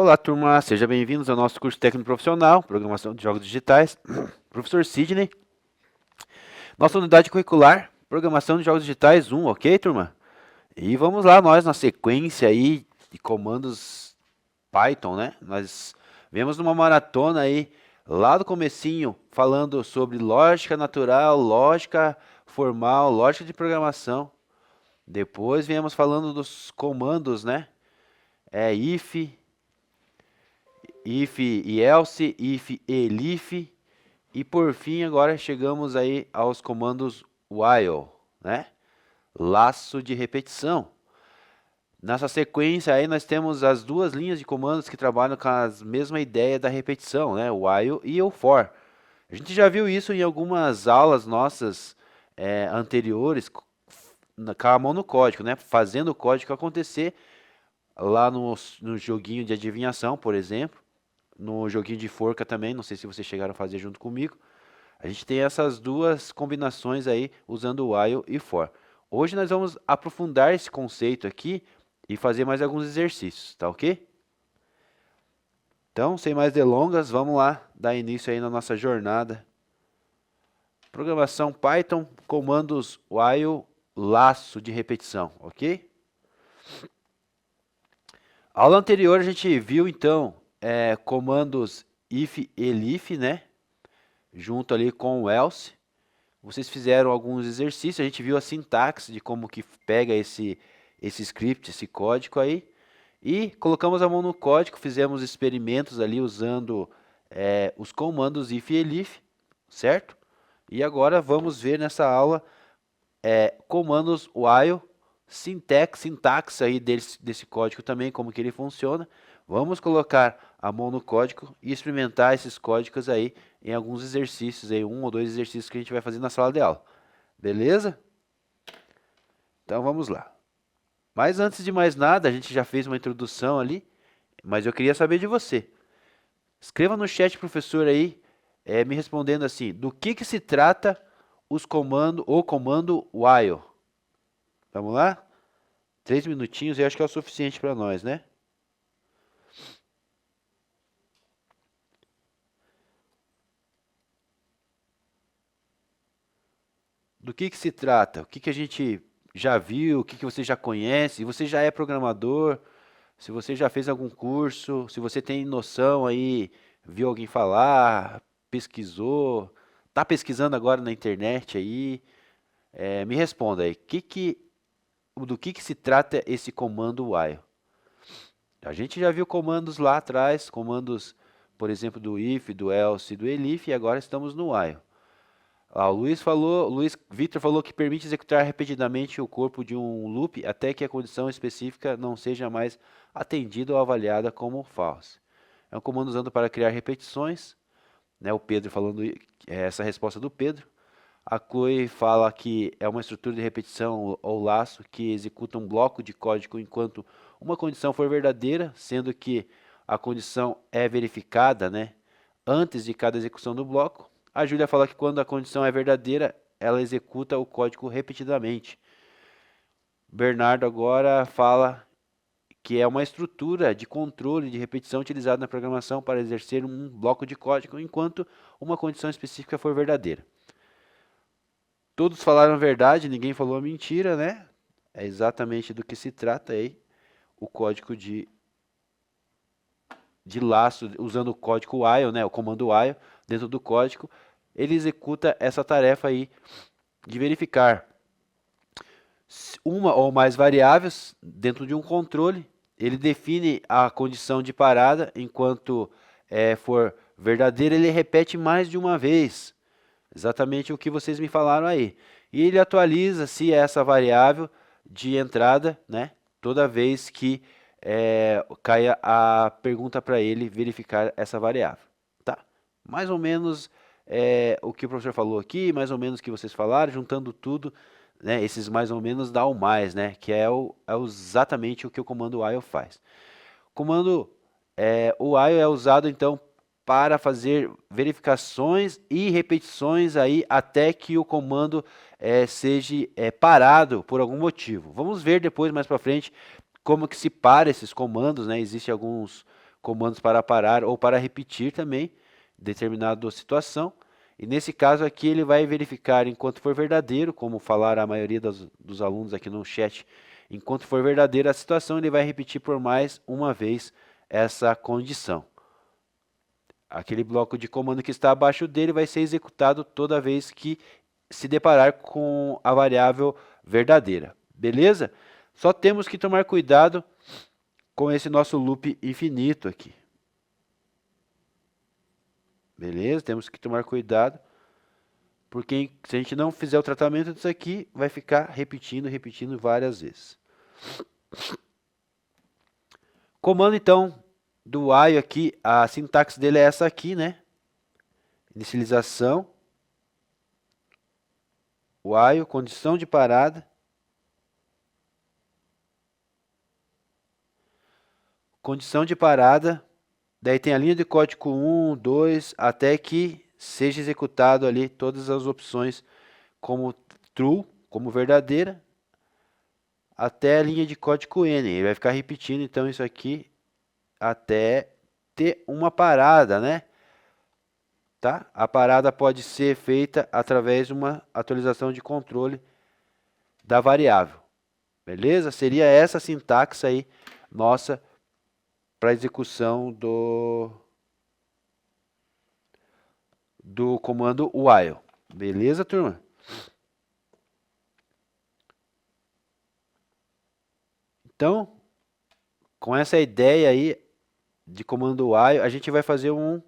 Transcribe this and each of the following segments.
Olá, turma, sejam bem-vindos ao nosso curso técnico profissional, Programação de Jogos Digitais. Professor Sidney, nossa unidade curricular, Programação de Jogos Digitais 1, ok, turma? E vamos lá, nós na sequência aí de comandos Python, né? Nós vemos numa maratona aí, lá do comecinho, falando sobre lógica natural, lógica formal, lógica de programação. Depois viemos falando dos comandos, né? If e else, if e elif, e por fim agora chegamos aí aos comandos while, né? Laço de repetição. Nessa sequência aí nós temos as duas linhas de comandos que trabalham com a mesma ideia da repetição, né? O while e o for. A gente já viu isso em algumas aulas nossas anteriores, com a mão no código, né? Fazendo o código acontecer lá no joguinho de adivinhação, por exemplo. No joguinho de forca também, não sei se vocês chegaram a fazer junto comigo. A gente tem essas duas combinações aí usando o while e for. Hoje nós vamos aprofundar esse conceito aqui e fazer mais alguns exercícios, tá ok? Então, sem mais delongas, vamos lá dar início aí na nossa jornada. Programação Python, comandos while, laço de repetição, ok? Aula anterior a gente viu então comandos if e elif, né? Junto ali com o else. Vocês fizeram alguns exercícios, a gente viu a sintaxe de como que pega esse script, esse código aí. E colocamos a mão no código, fizemos experimentos ali usando os comandos if e elif, certo? E agora vamos ver nessa aula comandos while, sintaxe aí desse código também, como que ele funciona. Vamos colocar a mão no código e experimentar esses códigos aí em alguns exercícios, aí, um ou dois exercícios que a gente vai fazer na sala de aula. Beleza? Então vamos lá. Mas antes de mais nada, a gente já fez uma introdução ali, mas eu queria saber de você. Escreva no chat, professor, aí, me respondendo assim, do que se trata o comando while? Vamos lá? 3 minutinhos, eu acho que é o suficiente para nós, né? Do que se trata? O que a gente já viu? O que você já conhece? Você já é programador? Se você já fez algum curso? Se você tem noção aí, viu alguém falar, pesquisou, está pesquisando agora na internet aí? Me responda aí. Do que se trata esse comando while? A gente já viu comandos lá atrás, comandos, por exemplo, do if, do else e do elif, e agora estamos no while. O Luiz Victor falou que permite executar repetidamente o corpo de um loop até que a condição específica não seja mais atendida ou avaliada como false. É um comando usado para criar repetições, né? O Pedro falando essa resposta do Pedro. A Chloe fala que é uma estrutura de repetição ou laço que executa um bloco de código enquanto uma condição for verdadeira, sendo que a condição é verificada, né, antes de cada execução do bloco. A Júlia fala que quando a condição é verdadeira, ela executa o código repetidamente. Bernardo agora fala que é uma estrutura de controle de repetição utilizada na programação para exercer um bloco de código enquanto uma condição específica for verdadeira. Todos falaram a verdade, ninguém falou a mentira, né? É exatamente do que se trata aí o código de laço, usando o código while, né? O comando while dentro do código, ele executa essa tarefa aí de verificar uma ou mais variáveis dentro de um controle. Ele define a condição de parada, enquanto for verdadeira, ele repete mais de uma vez. Exatamente o que vocês me falaram aí. E ele atualiza se essa variável de entrada, né? Toda vez que caia a pergunta para ele verificar essa variável. Tá? Mais ou menos o que o professor falou aqui, mais ou menos o que vocês falaram, juntando tudo, né? Esses mais ou menos dá o mais, né? Que é exatamente o que o comando while faz. O while é usado então para fazer verificações e repetições aí até que o comando seja parado por algum motivo. Vamos ver depois mais para frente como que se para esses comandos, né? Existem alguns comandos para parar ou para repetir também determinada situação. E nesse caso aqui ele vai verificar enquanto for verdadeiro, como falaram a maioria dos alunos aqui no chat, enquanto for verdadeira a situação, ele vai repetir por mais uma vez essa condição. Aquele bloco de comando que está abaixo dele vai ser executado toda vez que se deparar com a variável verdadeira. Beleza? Só temos que tomar cuidado com esse nosso loop infinito aqui. Beleza? Temos que tomar cuidado, porque se a gente não fizer o tratamento disso aqui, vai ficar repetindo várias vezes. Comando então do while aqui, a sintaxe dele é essa aqui, né? Inicialização, while, condição de parada, daí tem a linha de código 1, 2, até que seja executado ali todas as opções como true, como verdadeira, até a linha de código N. Ele vai ficar repetindo então isso aqui até ter uma parada, né? Tá? A parada pode ser feita através de uma atualização de controle da variável. Beleza? Seria essa sintaxe aí nossa para execução do comando while. Beleza, turma? Então, com essa ideia aí de comando while, a gente vai fazer um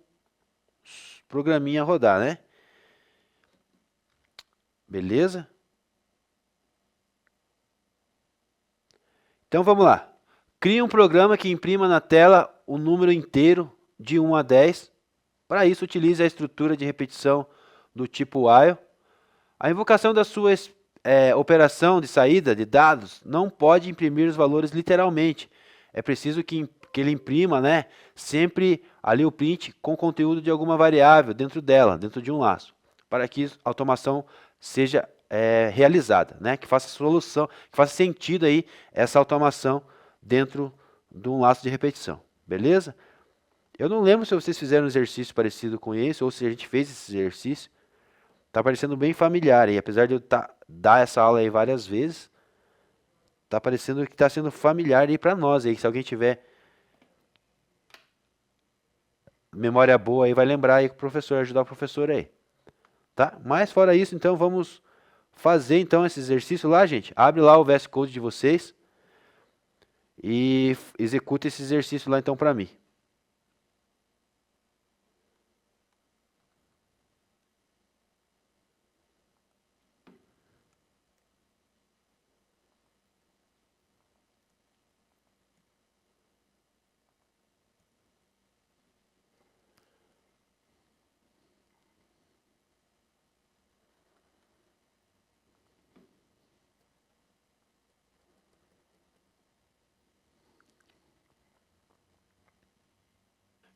programinha rodar, né? Beleza? Então vamos lá. Crie um programa que imprima na tela o número inteiro de 1 a 10. Para isso, utilize a estrutura de repetição do tipo while. A invocação da sua operação de saída de dados não pode imprimir os valores literalmente. É preciso que ele imprima, né, sempre ali o print com conteúdo de alguma variável dentro dela, dentro de um laço, para que a automação seja realizada, né, que faça solução, que faça sentido aí essa automação dentro de um laço de repetição. Beleza? Eu não lembro se vocês fizeram um exercício parecido com esse ou se a gente fez esse exercício. Tá parecendo bem familiar e apesar de eu dar essa aula aí várias vezes, tá parecendo que está sendo familiar aí para nós aí. Se alguém tiver memória boa aí, vai lembrar aí com o professor, ajudar o professor aí, tá? Mas fora isso, então vamos fazer então esse exercício lá, gente. Abre lá o VS Code de vocês e executa esse exercício lá então para mim.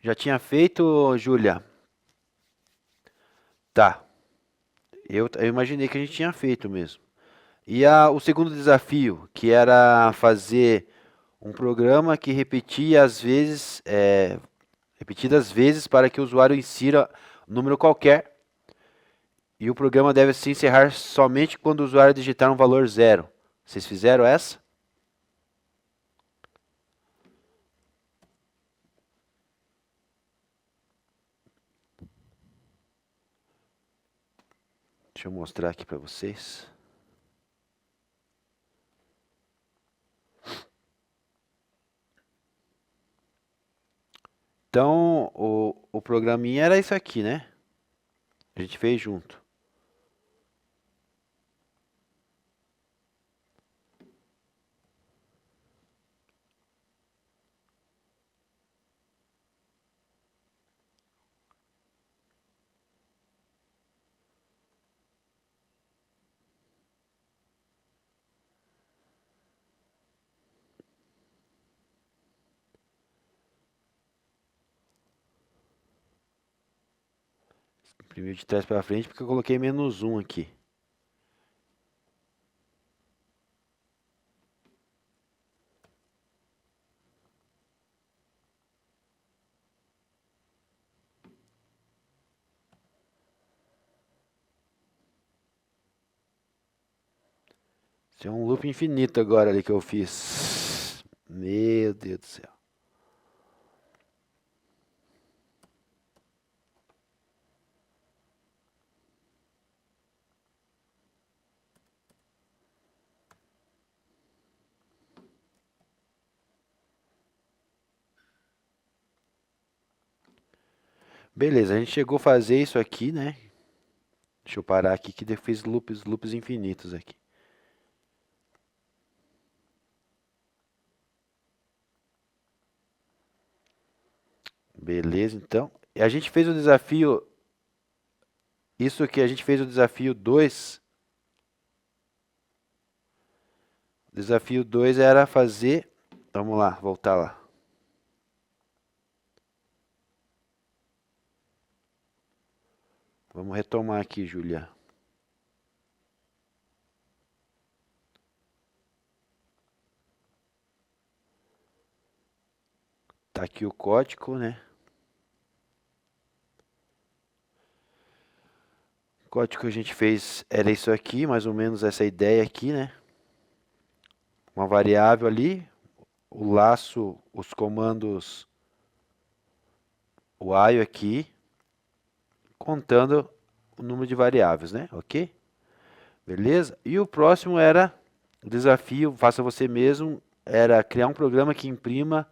Já tinha feito, Júlia? Tá. Eu imaginei que a gente tinha feito mesmo. E o segundo desafio, que era fazer um programa que repetia às vezes, repetidas vezes para que o usuário insira um número qualquer. E o programa deve se encerrar somente quando o usuário digitar um valor zero. Vocês fizeram essa? Deixa eu mostrar aqui para vocês. Então, o programinha era isso aqui, né? A gente fez junto. Imprimiu de trás para frente porque eu coloquei -1 aqui. Tem um loop infinito agora ali que eu fiz. Meu Deus do céu. Beleza, a gente chegou a fazer isso aqui, né? Deixa eu parar aqui que eu fiz loops infinitos aqui. Beleza, então. E a gente fez o desafio. Isso aqui, a gente fez o desafio 2. O desafio 2 era fazer. Vamos lá, voltar lá. Vamos retomar aqui, Julia. Tá aqui o código, né? O código que a gente fez era isso aqui, mais ou menos essa ideia aqui, né? Uma variável ali, o laço, os comandos while aqui, contando o número de variáveis, né? Ok? Beleza? E o próximo era o desafio, faça você mesmo, era criar um programa que imprima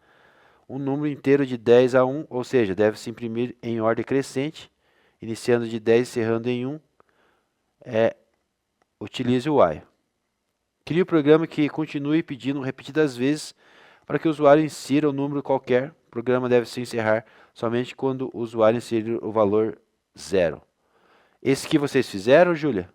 um número inteiro de 10 a 1, ou seja, deve se imprimir em ordem crescente, iniciando de 10 e encerrando em 1, utilize o while. Crie um programa que continue pedindo repetidas vezes para que o usuário insira um número qualquer. O programa deve se encerrar somente quando o usuário inserir o valor 0. Esse que vocês fizeram, Júlia?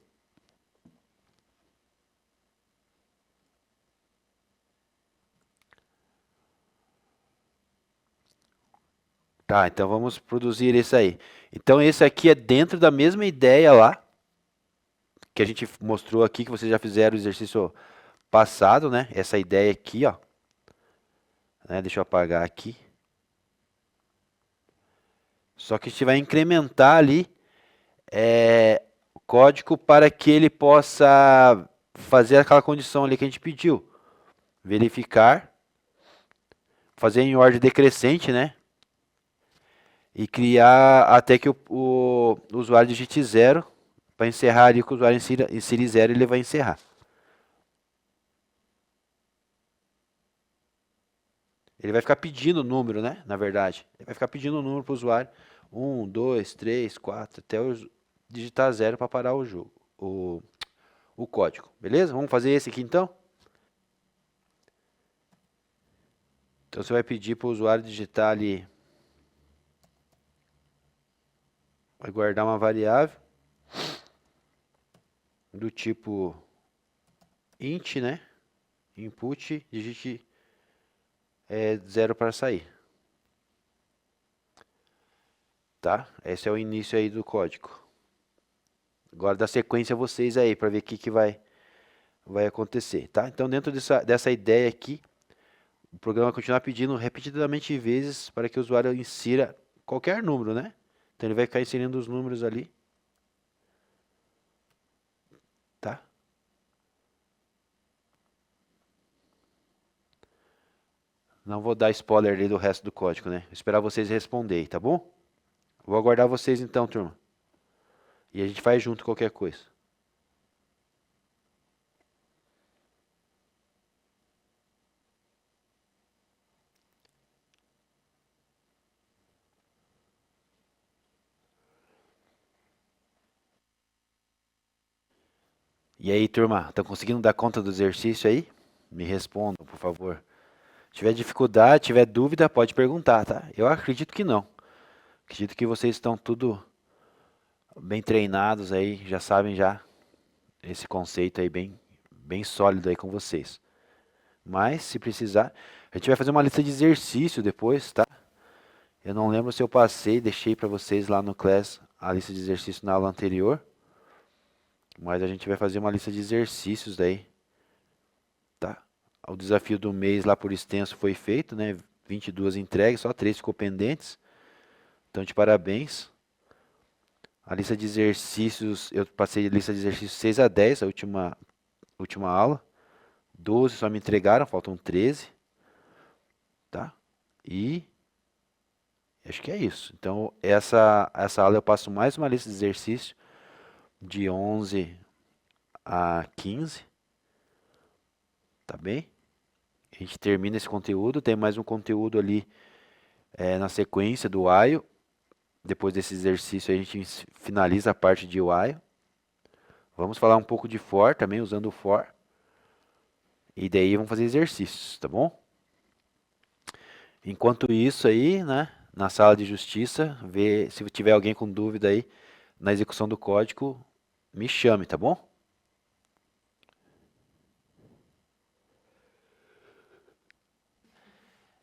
Tá, então vamos produzir esse aí. Então esse aqui é dentro da mesma ideia lá, que a gente mostrou aqui, que vocês já fizeram o exercício passado, né? Essa ideia aqui, ó. Né? Deixa eu apagar aqui. Só que a gente vai incrementar ali o código para que ele possa fazer aquela condição ali que a gente pediu. Verificar, fazer em ordem decrescente, né? E criar até que o usuário digite 0, para encerrar ali que o usuário insira 0, ele vai encerrar. Ele vai ficar pedindo o número, né? Na verdade, ele vai ficar pedindo o número para o usuário. 1, 2, 3, 4, até digitar 0 para parar o jogo, o código. Beleza? Vamos fazer esse aqui então? Então você vai pedir para o usuário digitar ali, vai guardar uma variável do tipo int, né? Input, digite 0 para sair. Tá? Esse é o início aí do código. Agora dá sequência a vocês aí para ver o que vai acontecer, tá? Então dentro dessa ideia aqui, o programa vai continuar pedindo repetidamente vezes para que o usuário insira qualquer número, né? Então ele vai ficar inserindo os números ali, tá? Não vou dar spoiler ali do resto do código, né? Vou esperar vocês responderem, tá bom? Vou aguardar vocês então, turma. E a gente faz junto qualquer coisa. E aí, turma, estão conseguindo dar conta do exercício aí? Me respondam, por favor. Se tiver dificuldade, tiver dúvida, pode perguntar, tá? Eu acredito que não. Acredito que vocês estão tudo bem treinados aí, já sabem já esse conceito aí bem sólido aí com vocês. Mas, se precisar, a gente vai fazer uma lista de exercício depois, tá? Eu não lembro se eu passei, deixei para vocês lá no Class a lista de exercícios na aula anterior. Mas a gente vai fazer uma lista de exercícios daí, tá? O desafio do mês lá por extenso foi feito, né? 22 entregues, só 3 ficou pendentes. Então, de parabéns. A lista de exercícios, eu passei a lista de exercícios 6 a 10, a última aula. 12 só me entregaram, faltam 13, tá? E acho que é isso. Então, essa aula eu passo mais uma lista de exercício de 11 a 15, tá bem? A gente termina esse conteúdo, tem mais um conteúdo ali na sequência do while. Depois desse exercício a gente finaliza a parte de while. Vamos falar um pouco de for também, usando o for. E daí vamos fazer exercícios, tá bom? Enquanto isso aí, né, na sala de justiça, ver se tiver alguém com dúvida aí na execução do código, me chame, tá bom?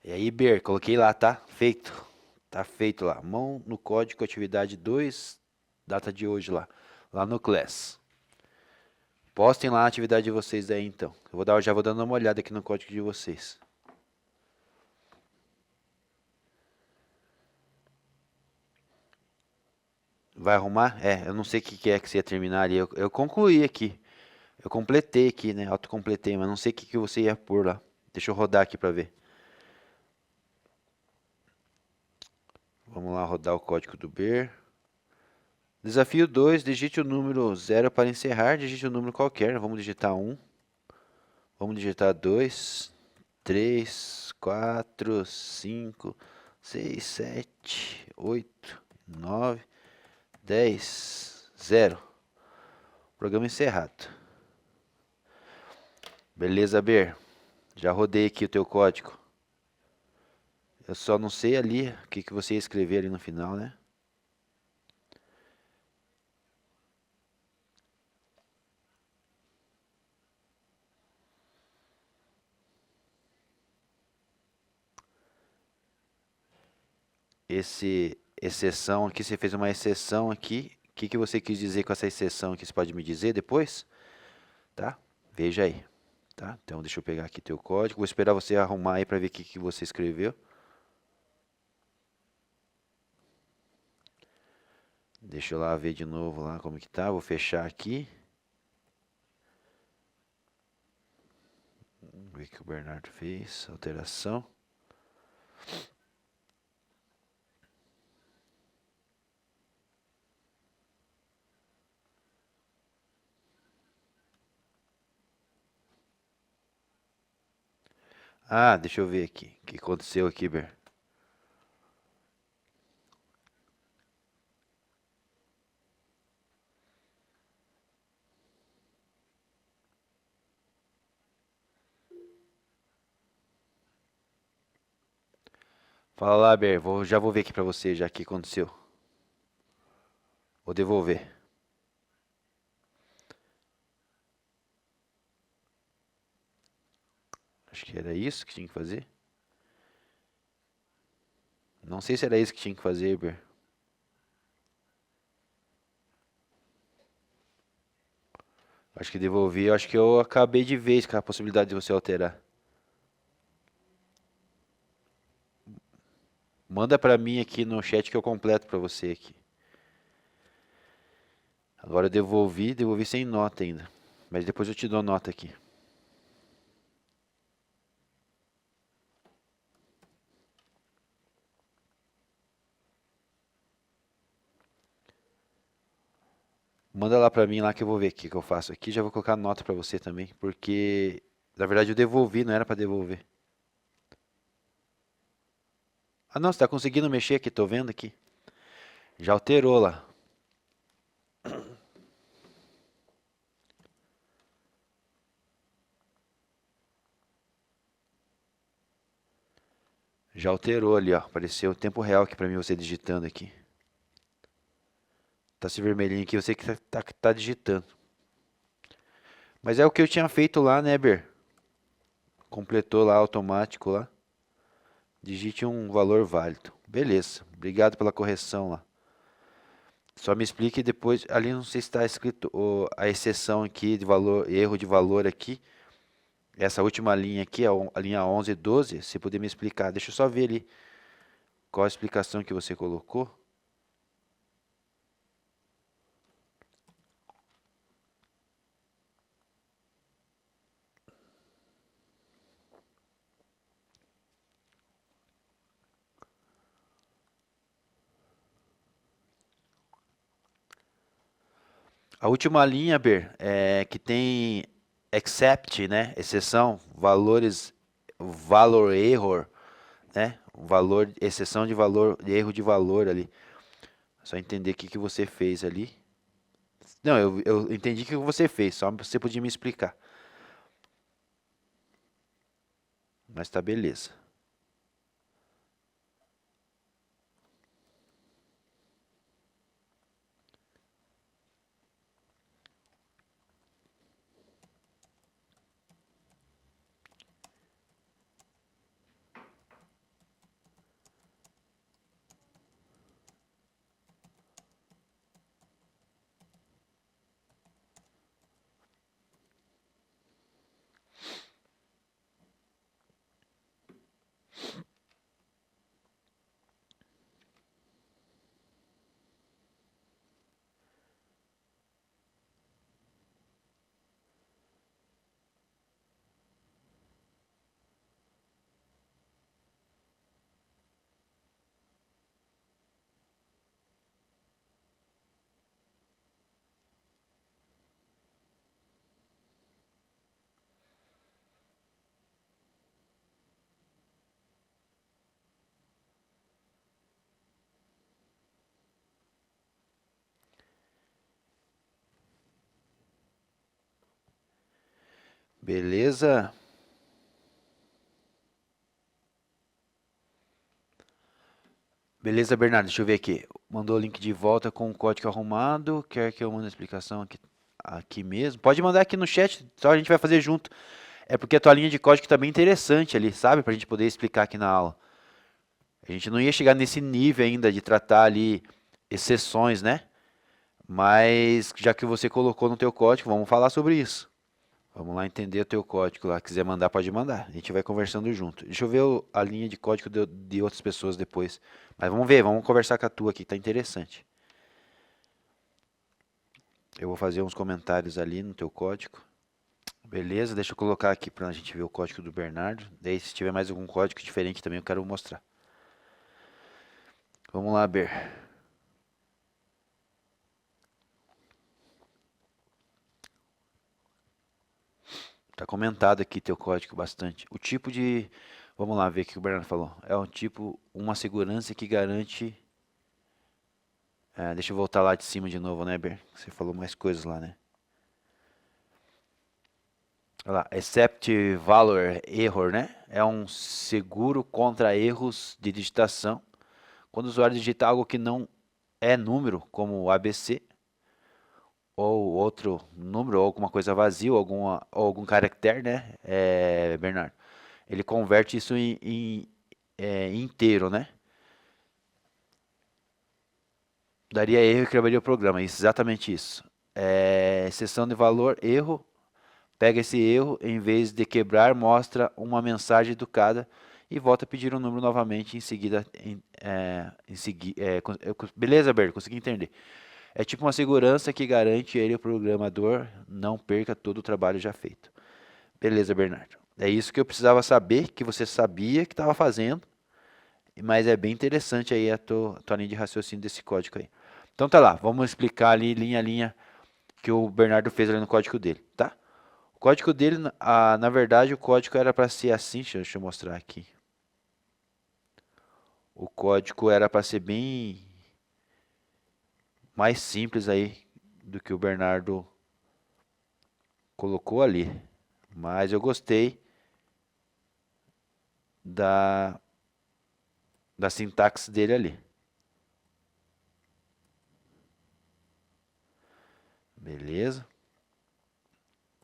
E aí, Ber, coloquei lá, tá? Feito. Tá feito lá. Mão no código, atividade 2, data de hoje lá. Lá no Class. Postem lá a atividade de vocês aí, então. Já vou dando uma olhada aqui no código de vocês. Vai arrumar? É, eu não sei o que é que você ia terminar ali. Eu concluí aqui. Eu completei aqui, né? Autocompletei, mas não sei o que você ia pôr lá. Deixa eu rodar aqui pra ver. Vamos lá rodar o código do Ber. Desafio 2, digite o número 0 para encerrar, digite o número qualquer. Vamos digitar 1. Vamos digitar 2, 3, 4, 5, 6, 7, 8, 9, 10, 0. Programa encerrado. Beleza, Ber? Já rodei aqui o teu código. Eu só não sei ali o que você ia escrever ali no final, né? Esse exceção aqui, você fez uma exceção aqui. O que você quis dizer com essa exceção aqui? Você pode me dizer depois? Tá? Veja aí. Tá? Então deixa eu pegar aqui teu código. Vou esperar você arrumar aí para ver o que você escreveu. Deixa eu lá ver de novo lá como que tá. Vou fechar aqui. Vamos ver o que o Bernardo fez. Alteração. Ah, deixa eu ver aqui. O que aconteceu aqui, Ber? Fala lá, Ber. Já vou ver aqui para você já o que aconteceu. Vou devolver. Acho que era isso que tinha que fazer. Não sei se era isso que tinha que fazer, Ber. Acho que devolvi. Acho que eu acabei de ver com a possibilidade de você alterar. Manda pra mim aqui no chat que eu completo pra você aqui. Agora eu devolvi sem nota ainda. Mas depois eu te dou nota aqui. Manda lá pra mim lá que eu vou ver o que eu faço aqui. Já vou colocar nota pra você também, porque na verdade eu devolvi, não era pra devolver. Ah, não, você tá conseguindo mexer aqui, tô vendo aqui. Já alterou lá. Já alterou ali, ó. Apareceu o tempo real aqui pra mim você digitando aqui. Tá esse vermelhinho aqui, você que tá digitando. Mas é o que eu tinha feito lá, né, Ber? Completou lá automático lá. Digite um valor válido. Beleza. Obrigado pela correção lá. Só me explique depois, ali não sei se está escrito a exceção aqui de valor, erro de valor aqui. Essa última linha aqui, a linha 11 e 12, se puder me explicar. Deixa eu só ver ali qual a explicação que você colocou. A última linha, Ber, é que tem except, né? Exceção, valores, valor error, né? Valor, exceção de valor, erro de valor ali. Só entender o que que você fez ali. Não, eu entendi o que você fez, só você podia me explicar. Mas tá beleza. Beleza? Beleza, Bernardo, deixa eu ver aqui. Mandou o link de volta com o código arrumado. Quer que eu mande a explicação aqui mesmo? Pode mandar aqui no chat, só a gente vai fazer junto. É porque a tua linha de código tá bem interessante ali, sabe? Pra gente poder explicar aqui na aula. A gente não ia chegar nesse nível ainda de tratar ali exceções, né? Mas já que você colocou no teu código, vamos falar sobre isso. Vamos lá entender o teu código lá. Quiser mandar, pode mandar. A gente vai conversando junto. Deixa eu ver a linha de código de outras pessoas depois. Mas vamos ver, vamos conversar com a tua aqui, tá interessante. Eu vou fazer uns comentários ali no teu código. Beleza, deixa eu colocar aqui pra gente ver o código do Bernardo. Daí se tiver mais algum código diferente também eu quero mostrar. Vamos lá, Ber. Tá comentado aqui teu código bastante. O tipo de... Vamos lá ver o que o Bernardo falou. É um tipo, uma segurança que garante... deixa eu voltar lá de cima de novo, né, Ber? Você falou mais coisas lá, né? Olha lá, except valor error, né? É um seguro contra erros de digitação. Quando o usuário digita algo que não é número, como ABC, ou outro número, ou alguma coisa vazia, ou algum caractere, né, Bernardo? Ele converte isso inteiro, né? Daria erro e quebraria o programa. Isso, exatamente isso. Exceção de valor, erro. Pega esse erro, em vez de quebrar, mostra uma mensagem educada e volta a pedir um número novamente em seguida. Beleza, Berto? Consegui entender. É tipo uma segurança que garante ele, o programador, não perca todo o trabalho já feito. Beleza, Bernardo. É isso que eu precisava saber, que você sabia que estava fazendo, mas é bem interessante aí a tua linha de raciocínio desse código aí. Então tá lá, vamos explicar ali linha a linha que o Bernardo fez ali no código dele, tá? O código dele, na verdade, o código era para ser assim, deixa eu mostrar aqui. O código era para ser bem mais simples aí do que o Bernardo colocou ali. Mas eu gostei da, da sintaxe dele ali. Beleza?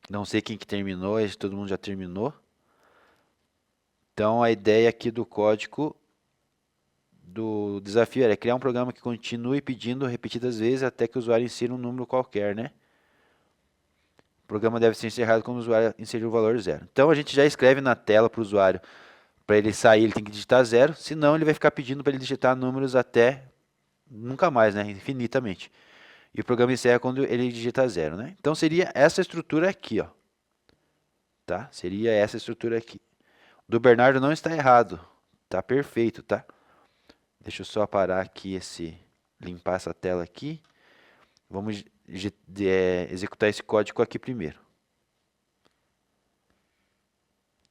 Não sei quem que terminou, acho que todo mundo já terminou. Então a ideia aqui do código do desafio era criar um programa que continue pedindo repetidas vezes até que o usuário insira um número qualquer, né? O programa deve ser encerrado quando o usuário inserir o valor zero. Então a gente já escreve na tela para o usuário, para ele sair ele tem que digitar zero, senão ele vai ficar pedindo para ele digitar números até nunca mais, né? Infinitamente. E o programa encerra quando ele digita zero, né? Então seria essa estrutura aqui, ó. Tá? Seria essa estrutura aqui. Do Bernardo não está errado. Tá perfeito, tá? Deixa eu só parar aqui limpar essa tela aqui. Vamos executar esse código aqui primeiro.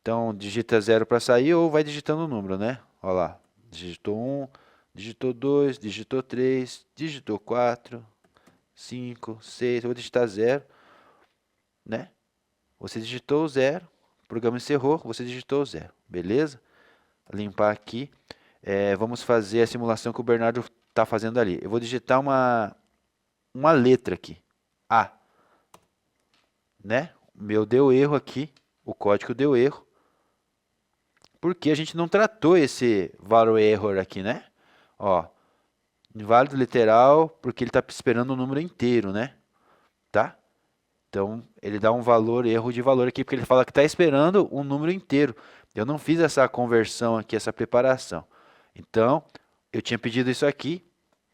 Então, digita 0 para sair ou vai digitando o número, né? Olha lá, digitou 1, digitou 2, digitou 3, digitou 4, 5, 6, eu vou digitar 0, né? Você digitou 0, o programa encerrou, você digitou 0, beleza? Limpar aqui. Vamos fazer a simulação que o Bernardo está fazendo ali. Eu vou digitar uma letra aqui, A, né? O meu deu erro aqui, o código deu erro, porque a gente não tratou esse valor error aqui, né? Ó, inválido literal, porque ele está esperando o número inteiro, né? Tá? Então, ele dá um valor, erro de valor aqui, porque ele fala que está esperando um número inteiro. Eu não fiz essa conversão aqui, essa preparação. Então, eu tinha pedido isso aqui,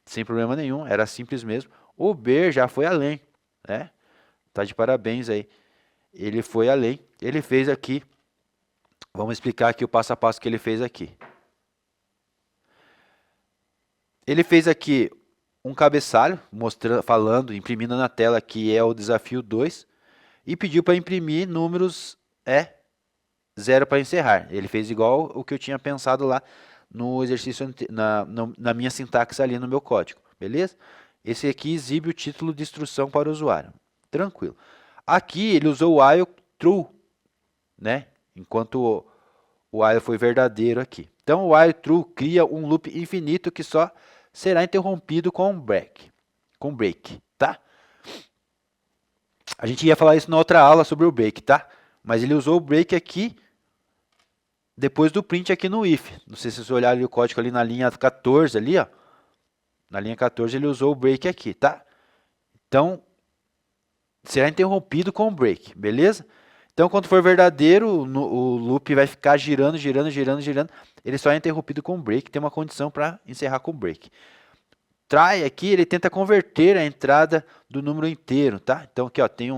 sem problema nenhum, era simples mesmo. O Ber já foi além, né? Tá de parabéns aí. Ele foi além, ele fez aqui. Vamos explicar aqui o passo a passo que ele fez aqui. Ele fez aqui um cabeçalho, mostrando, falando, imprimindo na tela que é o desafio 2, e pediu para imprimir números 0 para encerrar. Ele fez igual o que eu tinha pensado lá no exercício, na minha sintaxe ali no meu código, beleza? Esse aqui exibe o título de instrução para o usuário. Tranquilo. Aqui ele usou o while true, né? Enquanto o while foi verdadeiro aqui. Então o while true cria um loop infinito que só será interrompido com um break. Tá? A gente ia falar isso na outra aula sobre o break, tá? Mas ele usou o break aqui depois do print aqui no if. Não sei se você olhar ali o código ali na linha 14 ali, ó. Na linha 14 ele usou o break aqui, tá? Então, será interrompido com o break, beleza? Então, quando for verdadeiro, o loop vai ficar girando, girando, girando, girando. Ele só é interrompido com o break, tem uma condição para encerrar com o break. Try aqui, ele tenta converter a entrada do número inteiro, tá? Então, aqui, ó, tem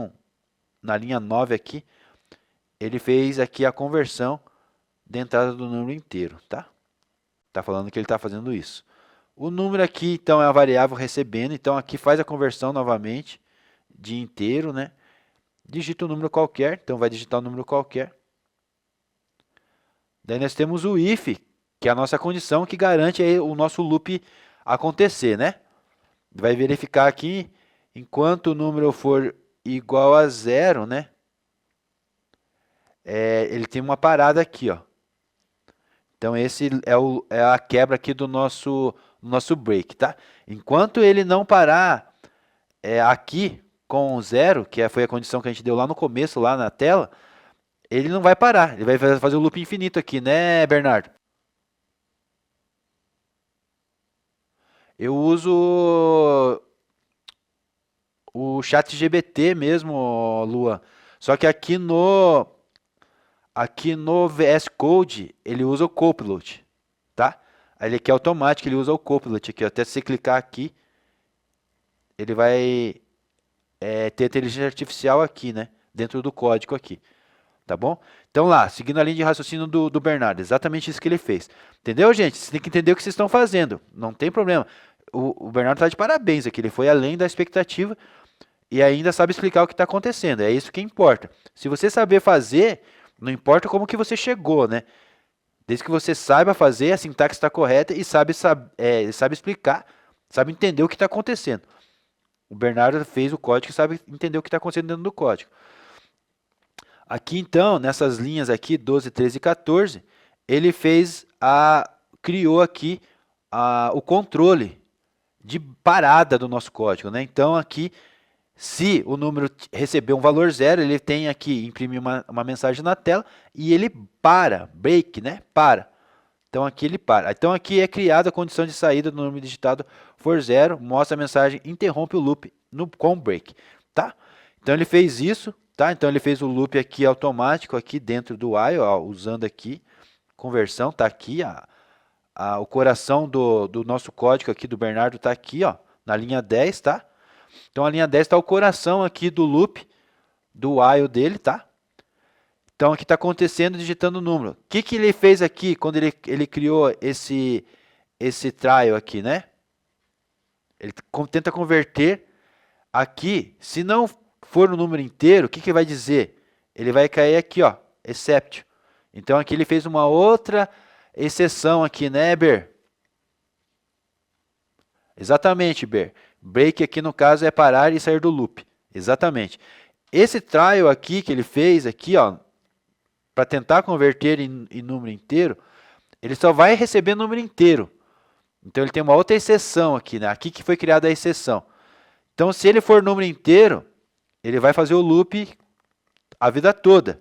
na linha 9 aqui, ele fez aqui a conversão da entrada do número inteiro, tá? Tá falando que ele está fazendo isso. O número aqui, então, é a variável recebendo, então aqui faz a conversão novamente de inteiro, né? Digita um número qualquer, então vai digitar um número qualquer. Daí nós temos o if, que é a nossa condição que garante aí o nosso loop acontecer, né? Vai verificar aqui, enquanto o número for igual a 0, né? Ele tem uma parada aqui, ó. Então, esse é a quebra aqui do nosso break, tá? Enquanto ele não parar aqui com 0, que foi a condição que a gente deu lá no começo, lá na tela, ele não vai parar. Ele vai fazer o loop infinito aqui, né, Bernardo? Eu uso o ChatGPT mesmo, Lua. Só que aqui no VS Code, ele usa o Copilot, tá? Ele aqui é automático, ele usa o Copilot aqui. Até se você clicar aqui, ele vai ter inteligência artificial aqui, né? Dentro do código aqui, tá bom? Então lá, seguindo a linha de raciocínio do Bernardo, exatamente isso que ele fez. Entendeu, gente? Você tem que entender o que vocês estão fazendo, não tem problema. O Bernardo está de parabéns aqui, ele foi além da expectativa e ainda sabe explicar o que está acontecendo, é isso que importa. Se você saber fazer, não importa como que você chegou, né? Desde que você saiba fazer, a sintaxe está correta e sabe explicar, sabe entender o que está acontecendo. O Bernardo fez o código e sabe entender o que está acontecendo dentro do código. Aqui então, nessas linhas aqui, 12, 13 e 14, ele criou aqui o controle de parada do nosso código, né? Então aqui, se o número receber um valor 0, ele tem aqui, imprimir uma mensagem na tela e ele break, né? Para. Então aqui ele para. Então aqui é criada a condição de saída do número digitado for 0, mostra a mensagem, interrompe o loop com break, tá? Então ele fez isso, tá? Então ele fez o loop aqui automático aqui dentro do while, ó, usando aqui conversão, tá aqui o coração do nosso código aqui do Bernardo tá aqui, ó, na linha 10, tá? Então a linha 10 está o coração aqui do loop do while dele, tá? Então aqui está acontecendo digitando o número. O que ele fez aqui quando ele criou esse trial aqui, né? Ele tenta converter aqui, se não for no número inteiro, o que vai dizer? Ele vai cair aqui, ó, except. Então aqui ele fez uma outra exceção aqui, né, Ber? Exatamente, Ber. Break aqui no caso é parar e sair do loop. Exatamente. Esse trial aqui que ele fez aqui, ó, para tentar converter em número inteiro, ele só vai receber número inteiro. Então ele tem uma outra exceção aqui, né? Aqui que foi criada a exceção. Então se ele for número inteiro, ele vai fazer o loop a vida toda.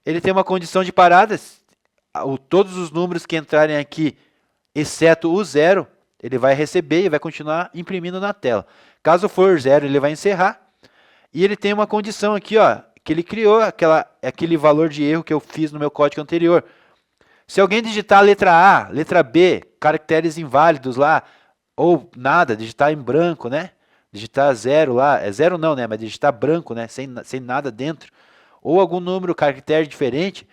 Ele tem uma condição de parada, todos os números que entrarem aqui, exceto o zero, ele vai receber e vai continuar imprimindo na tela. Caso for zero, ele vai encerrar. E ele tem uma condição aqui, ó, que ele criou aquele valor de erro que eu fiz no meu código anterior. Se alguém digitar letra A, letra B, caracteres inválidos lá, ou nada, digitar em branco, né? Digitar zero lá, é zero não, né? Mas digitar branco, né? Sem nada dentro. Ou algum número, caractere diferente,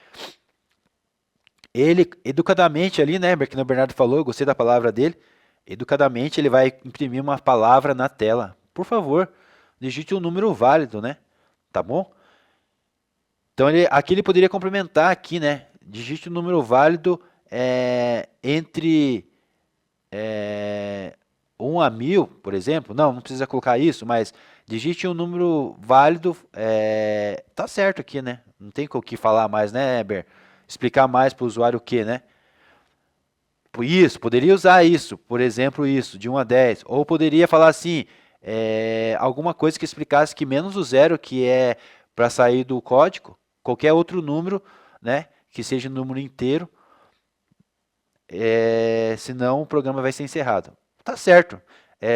ele, educadamente ali, né? Que o Bernardo falou, eu gostei da palavra dele. Educadamente ele vai imprimir uma palavra na tela. Por favor, digite um número válido, né? Tá bom? Então aqui ele poderia complementar aqui, né? Digite um número válido entre 1 a 1000, por exemplo. Não precisa colocar isso, mas digite um número válido. Tá certo aqui, né? Não tem o que falar mais, né, Eber? Explicar mais para o usuário o que, né? Isso, poderia usar isso, por exemplo, isso, de 1 a 10. Ou poderia falar assim, alguma coisa que explicasse que menos o zero, que é para sair do código, qualquer outro número, né, que seja um número inteiro, senão o programa vai ser encerrado. Tá certo.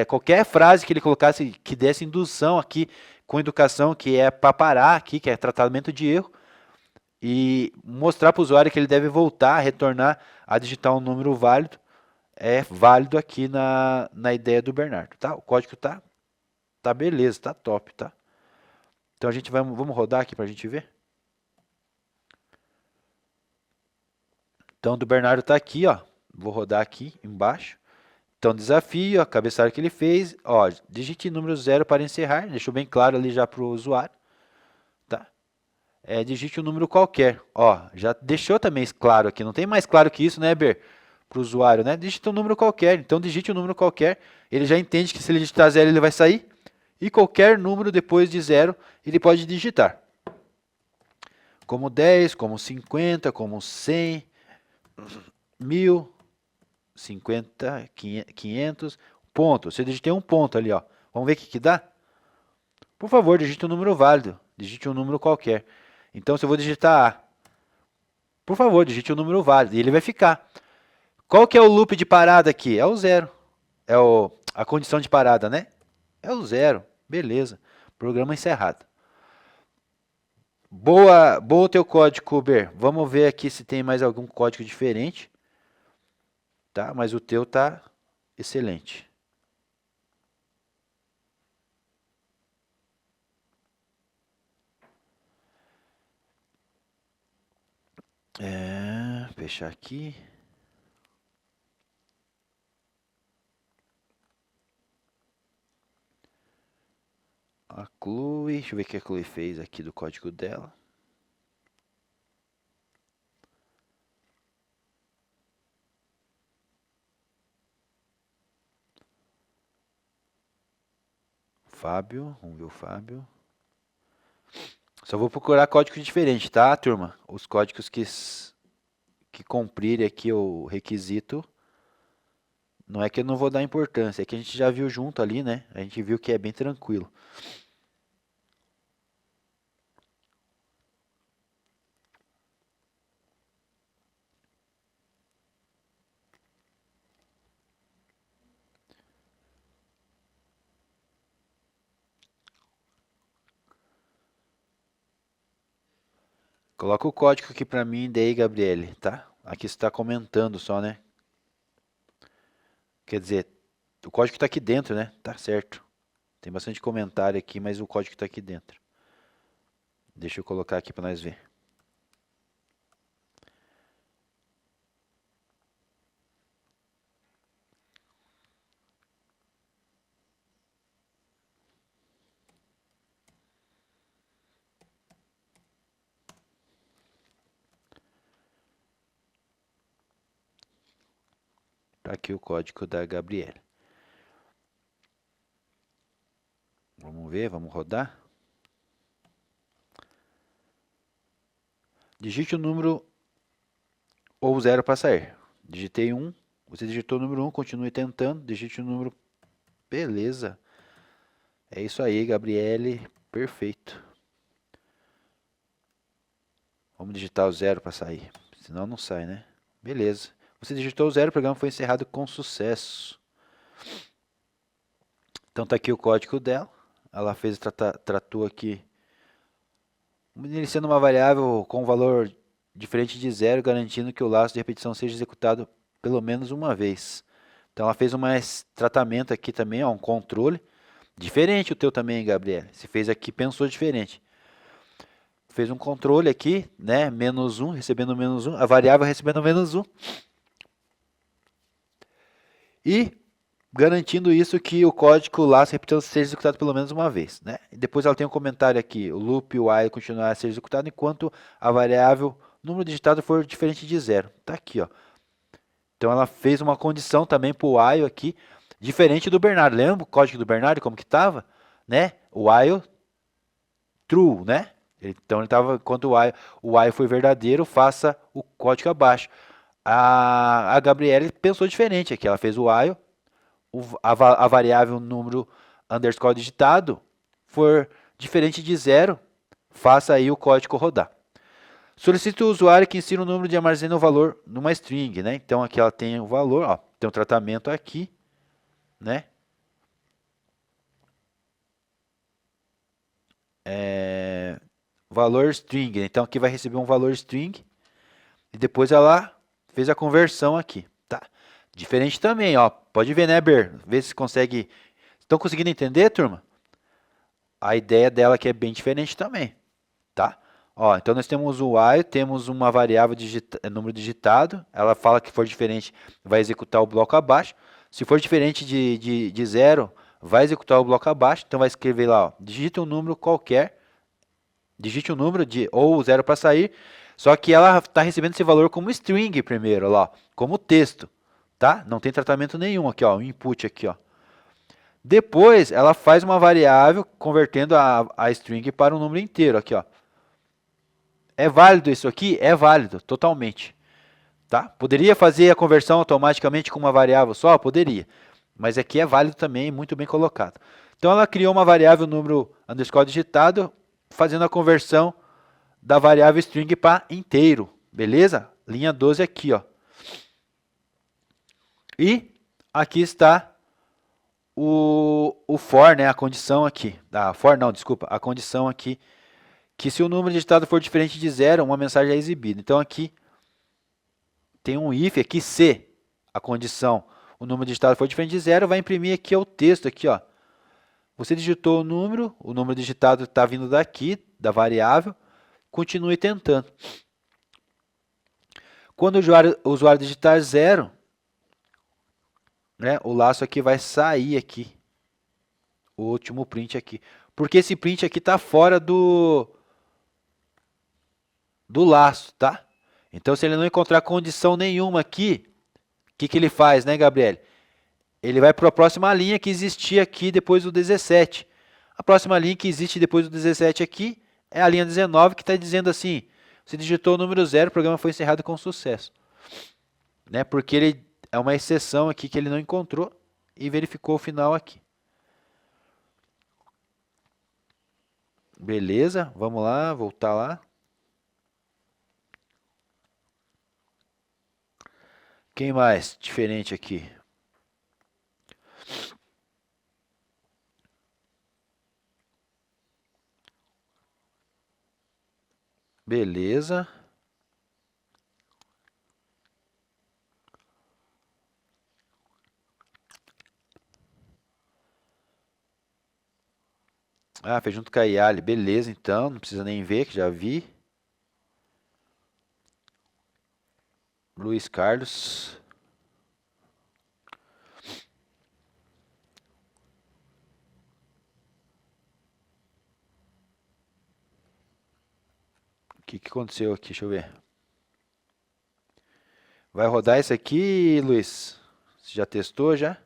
Qualquer frase que ele colocasse que desse indução aqui com educação, que é para parar aqui, que é tratamento de erro, e mostrar para o usuário que ele deve voltar, retornar a digitar um número válido, é válido aqui na ideia do Bernardo, tá? O código tá beleza, tá top, tá? Então a gente vamos rodar aqui para a gente ver. Então do Bernardo tá aqui, ó. Vou rodar aqui embaixo. Então desafio, a cabeçalho que ele fez, ó, digite número 0 para encerrar, deixou bem claro ali já para o usuário, tá? Digite um número qualquer, ó, já deixou também claro aqui, não tem mais claro que isso, né, Ber? Para o usuário, né? Digite um número qualquer, então digite um número qualquer, ele já entende que se ele digitar 0 ele vai sair, e qualquer número depois de 0 ele pode digitar. Como 10, como 50, como 100, 1000, 50, 500, ponto. Você digitei um ponto ali, ó. Vamos ver o que dá? Por favor, digite um número válido. Digite um número qualquer. Então, se eu vou digitar A, por favor, digite um número válido. E ele vai ficar. Qual que é o loop de parada aqui? É o zero. A condição de parada, né? É o zero. Beleza. Programa encerrado. Boa o teu código, Kuber. Vamos ver aqui se tem mais algum código diferente. Tá? Mas o teu tá excelente. Fechar aqui. A Chloe, deixa eu ver o que a Chloe fez aqui do código dela. Fábio, vamos ver o Fábio. Só vou procurar código diferente, tá, turma? Os códigos que cumprirem aqui o requisito, não é que eu não vou dar importância, é que a gente já viu junto ali, né? A gente viu que é bem tranquilo. Coloca o código aqui pra mim daí, Gabriele, tá? Aqui você está comentando só, né? Quer dizer, o código está aqui dentro, né? Tá certo. Tem bastante comentário aqui, mas o código está aqui dentro. Deixa eu colocar aqui para nós ver. Tá aqui o código da Gabriele. Vamos ver, vamos rodar. Digite o número ou 0 para sair. Digitei 1, você digitou o número 1, continue tentando, digite o número. Beleza. É isso aí, Gabriele, perfeito. Vamos digitar o 0 para sair, senão não sai, né? Beleza. Você digitou o 0, o programa foi encerrado com sucesso. Então tá aqui o código dela. Ela fez, tratou aqui, iniciando uma variável com valor diferente de 0, garantindo que o laço de repetição seja executado pelo menos uma vez. Então ela fez um tratamento aqui também, ó, um controle. Diferente o teu também, Gabriel. Você fez aqui, pensou diferente. Fez um controle aqui, né? Menos 1, recebendo menos 1. A variável recebendo menos 1. E garantindo isso que o código laço repetição seja executado pelo menos uma vez, né? E depois ela tem um comentário aqui. O loop while continuará a ser executado enquanto a variável número digitado for diferente de 0. Tá aqui, ó. Então ela fez uma condição também para o while aqui, diferente do Bernardo. Lembra o código do Bernardo como que estava? Né? O while true, né? Então ele estava, quando o while foi verdadeiro, faça o código abaixo. A Gabriele pensou diferente aqui. Ela fez o while, a variável número underscore digitado for diferente de 0, faça aí o código rodar. Solicita o usuário que insira o número de armazena o valor numa string, né? Então aqui ela tem o valor, ó, tem um tratamento aqui, né? Valor string, então aqui vai receber um valor string e depois ela fez a conversão aqui, tá? Diferente também, ó, pode ver, né, Ber? Vê se consegue. Estão conseguindo entender, turma? A ideia dela aqui é bem diferente também, tá? Ó, então nós temos o while, temos uma variável número digitado, ela fala que for diferente, vai executar o bloco abaixo. Se for diferente de 0, vai executar o bloco abaixo, então vai escrever lá, ó, digite um número qualquer, digite um número ou 0 para sair, só que ela está recebendo esse valor como string primeiro, lá, como texto, tá? Não tem tratamento nenhum aqui, ó, o input aqui, ó. Depois ela faz uma variável convertendo a string para um número inteiro aqui, ó. É válido isso aqui? É válido, totalmente. Tá? Poderia fazer a conversão automaticamente com uma variável só? Poderia. Mas aqui é válido também, muito bem colocado. Então ela criou uma variável número underscore digitado, fazendo a conversão da variável string para inteiro. Beleza? Linha 12 aqui, ó. E aqui está o for, né? A condição aqui. For não, desculpa. A condição aqui. Que se o número digitado for diferente de 0, uma mensagem é exibida. Então aqui tem um if aqui, se a condição, o número digitado for diferente de 0, vai imprimir aqui o texto aqui, ó. Você digitou o número digitado está vindo daqui, da variável, continue tentando. Quando o usuário digitar 0, né, o laço aqui vai sair aqui, o último print aqui. Porque esse print aqui está fora do laço, tá? Então, se ele não encontrar condição nenhuma aqui, o que ele faz, né, Gabriel? Ele vai para a próxima linha que existia aqui depois do 17. A próxima linha que existe depois do 17 aqui é a linha 19, que está dizendo assim, você digitou o número 0, o programa foi encerrado com sucesso. Né? Porque ele é uma exceção aqui que ele não encontrou e verificou o final aqui. Beleza, vamos lá, voltar lá. Quem mais diferente aqui? Beleza. Ah, fez junto com a Yali. Beleza, então. Não precisa nem ver, que já vi. Luiz Carlos. O que aconteceu aqui? Deixa eu ver. Vai rodar isso aqui, Luiz? Você já testou já?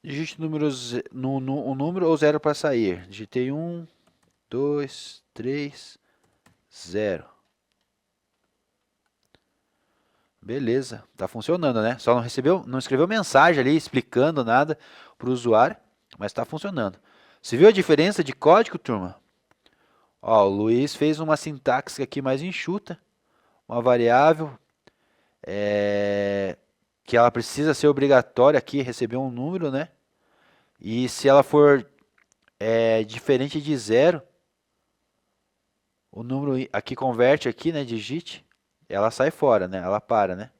Digite números, um número ou zero para sair. Digitei 1, 2, 3, 0. Beleza, tá funcionando, né? Só não escreveu mensagem ali explicando nada para o usuário, mas está funcionando. Você viu a diferença de código, turma? Ó, o Luiz fez uma sintaxe aqui mais enxuta, uma variável que ela precisa ser obrigatória aqui, receber um número, né? E se ela for diferente de zero, o número aqui converte aqui, né? Digite, ela sai fora, né? Ela para, né?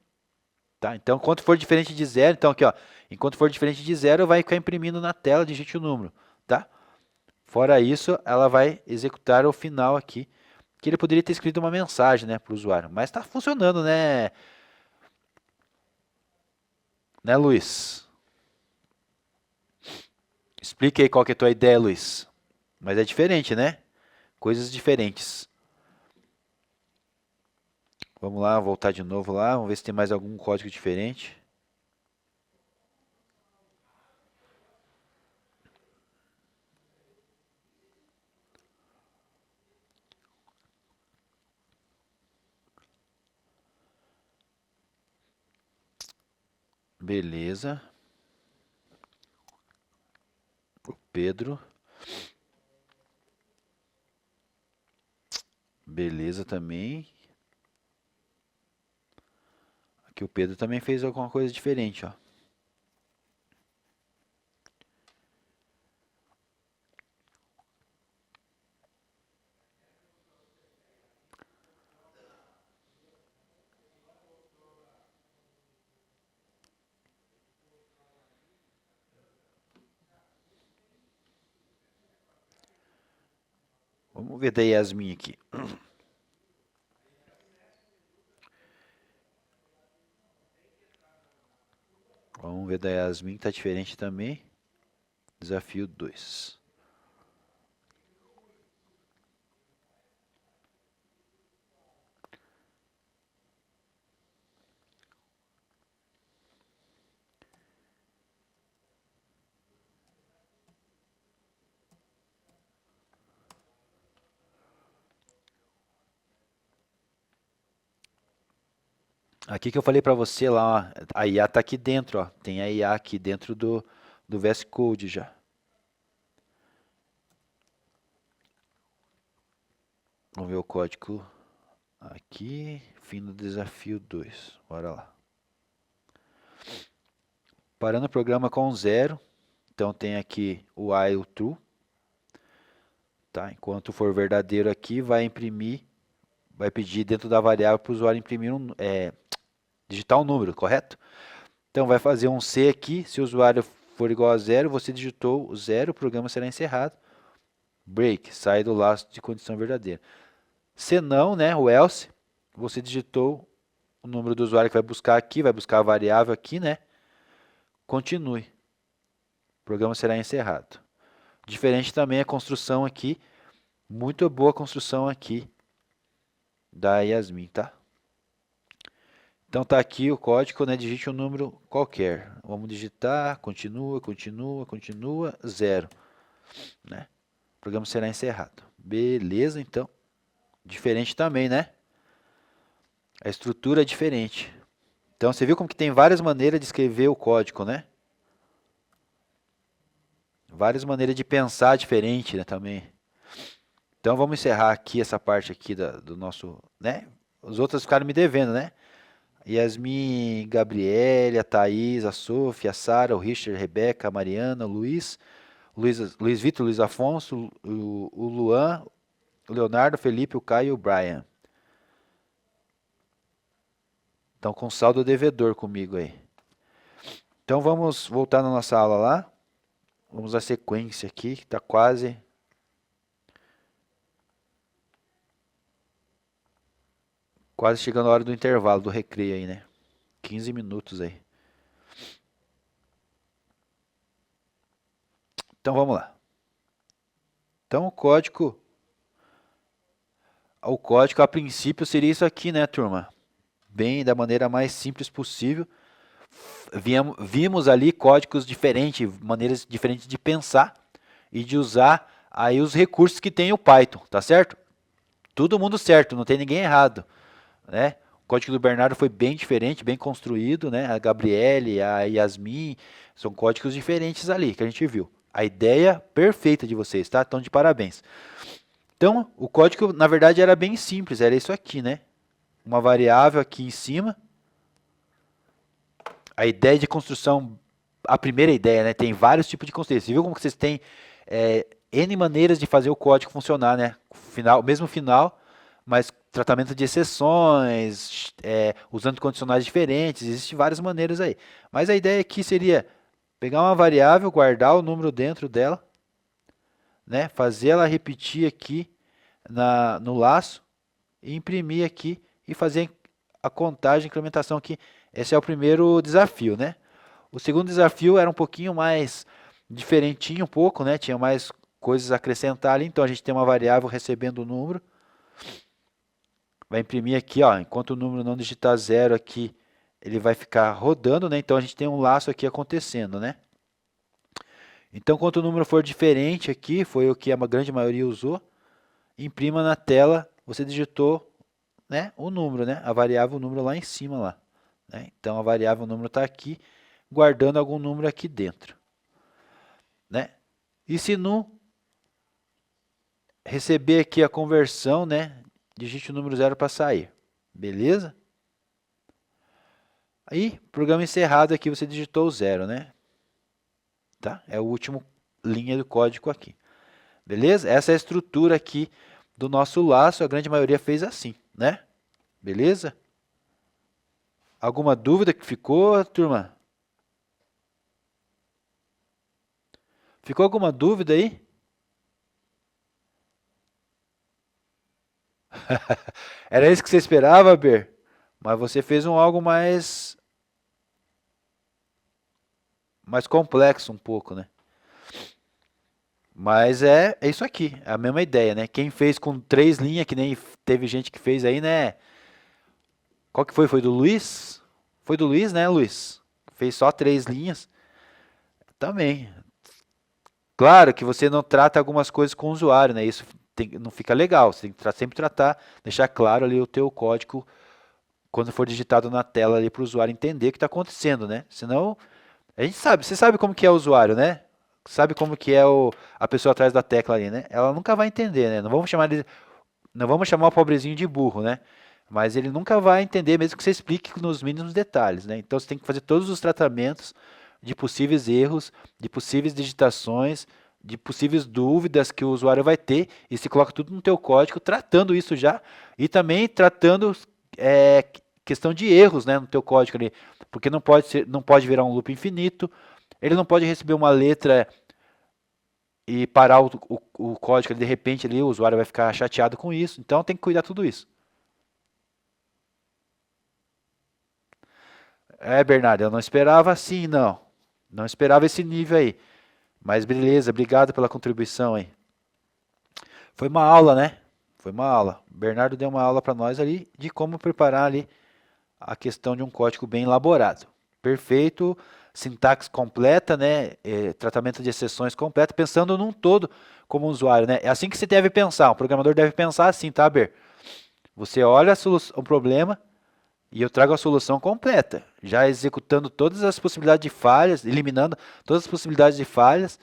Tá? Então, enquanto for diferente de zero, então aqui, ó, enquanto for diferente de zero, vai ficar imprimindo na tela, digite o número, tá? Fora isso, ela vai executar o final aqui, que ele poderia ter escrito uma mensagem, né, para o usuário, mas está funcionando, né, Luiz? Explique aí qual que é a tua ideia, Luiz. Mas é diferente, né? Coisas diferentes. Vamos lá, voltar de novo lá, vamos ver se tem mais algum código diferente. Beleza. O Pedro. Beleza também. Aqui o Pedro também fez alguma coisa diferente, ó. Vamos ver da Yasmin aqui. Vamos ver da Yasmin, tá diferente também. Desafio 2. Aqui que eu falei para você lá, ó, a IA tá aqui dentro, ó. Tem a IA aqui dentro do VS Code já. Vamos ver o código aqui, fim do desafio 2. Bora lá. Parando o programa com 0. Então tem aqui o while true. Tá? Enquanto for verdadeiro aqui, vai imprimir, vai pedir dentro da variável para o usuário imprimir digitar um número, correto? Então vai fazer um C aqui, se o usuário for igual a 0, você digitou o 0, o programa será encerrado. Break, sai do laço de condição verdadeira. Se não, né, o else, você digitou o número do usuário que vai buscar aqui, vai buscar a variável aqui, né? Continue. O programa será encerrado. Diferente também a construção aqui, muito boa a construção aqui da Yasmin, tá? Então tá aqui o código, né? Digite um número qualquer. Vamos digitar, continua, continua, continua, 0, né? O programa será encerrado. Beleza, então. Diferente também, né? A estrutura é diferente. Então você viu como que tem várias maneiras de escrever o código, né? Várias maneiras de pensar diferente, né, também. Então vamos encerrar aqui essa parte aqui do nosso, né? Os outros ficaram me devendo, né? Yasmin, Gabriele, a Thaís, a Sofia, a Sara, o Richard, a Rebeca, a Mariana, o Luiz, Luiz Vitor, Luiz Afonso, o Luan, o Leonardo, o Felipe, o Caio e o Brian. Estão com saldo devedor comigo aí. Então vamos voltar na nossa aula lá. Vamos à sequência aqui, que está quase chegando a hora do intervalo, do recreio aí, né? 15 minutos aí. Então vamos lá. Então o código a princípio seria isso aqui, né, turma? Bem, da maneira mais simples possível. Vimos ali códigos diferentes, maneiras diferentes de pensar e de usar aí os recursos que tem o Python, tá certo? Todo mundo certo, não tem ninguém errado, né? O código do Bernardo foi bem diferente, bem construído, né? A Gabriele, a Yasmin, são códigos diferentes ali que a gente viu. A ideia perfeita de vocês, tá? Então, de parabéns. Então, o código, na verdade, era bem simples, era isso aqui, né? Uma variável aqui em cima. A ideia de construção, a primeira ideia, né? Tem vários tipos de construção. Você viu como que vocês têm N maneiras de fazer o código funcionar, né? Mesmo final, mas tratamento de exceções, usando condicionais diferentes, existem várias maneiras aí. Mas a ideia aqui seria pegar uma variável, guardar o número dentro dela, né? Fazer ela repetir aqui no laço, e imprimir aqui e fazer a contagem, a incrementação aqui. Esse é o primeiro desafio, né? O segundo desafio era um pouquinho mais diferentinho um pouco, né? Tinha mais coisas a acrescentar ali, então a gente tem uma variável recebendo o número. Vai imprimir aqui, ó, enquanto o número não digitar zero aqui, ele vai ficar rodando, né? Então a gente tem um laço aqui acontecendo, né? Então, quando o número for diferente aqui, foi o que a grande maioria usou, imprima na tela, você digitou, né, o número, né? A variável número lá em cima lá, né? Então a variável número está aqui, guardando algum número aqui dentro, né? E se não receber aqui a conversão, né, digite o número 0 para sair, beleza? Aí, programa encerrado aqui, você digitou o 0, né? Tá? É o último linha do código aqui. Beleza? Essa é a estrutura aqui do nosso laço, a grande maioria fez assim, né? Beleza? Alguma dúvida que ficou, turma? Ficou alguma dúvida aí? Era isso que você esperava, Ber? Mas você fez algo mais complexo um pouco, né? Mas é isso aqui, é a mesma ideia, né? Quem fez com 3 linhas, que nem teve gente que fez aí, né? Qual que foi? Foi do Luiz? Foi do Luiz, né, Luiz? Fez só 3 linhas. Também. Claro que você não trata algumas coisas com o usuário, né? Isso não fica legal. Você tem que sempre tratar, deixar claro ali o teu código quando for digitado na tela ali para o usuário entender o que está acontecendo, né? Senão, a gente sabe, você sabe como que é o usuário, né? Sabe como que é a pessoa atrás da tecla ali, né? Ela nunca vai entender, né? Não vamos chamar o pobrezinho de burro, né? Mas ele nunca vai entender, mesmo que você explique nos mínimos detalhes, né? Então você tem que fazer todos os tratamentos de possíveis erros, de possíveis digitações, de possíveis dúvidas que o usuário vai ter, e se coloca tudo no teu código, tratando isso já, e também tratando questão de erros, né, no teu código ali, porque não pode virar um loop infinito, ele não pode receber uma letra e parar o código, de repente ali o usuário vai ficar chateado com isso, então tem que cuidar tudo isso. Bernardo, eu não esperava assim, não. Não esperava esse nível aí. Mas beleza, obrigado pela contribuição aí. Foi uma aula, né? Foi uma aula. O Bernardo deu uma aula para nós ali de como preparar ali a questão de um código bem elaborado. Perfeito, sintaxe completa, né? Tratamento de exceções completa, pensando num todo como usuário, né? É assim que se deve pensar. O programador deve pensar assim, tá, Ber? Você olha o problema e eu trago a solução completa, já executando todas as possibilidades de falhas, eliminando todas as possibilidades de falhas,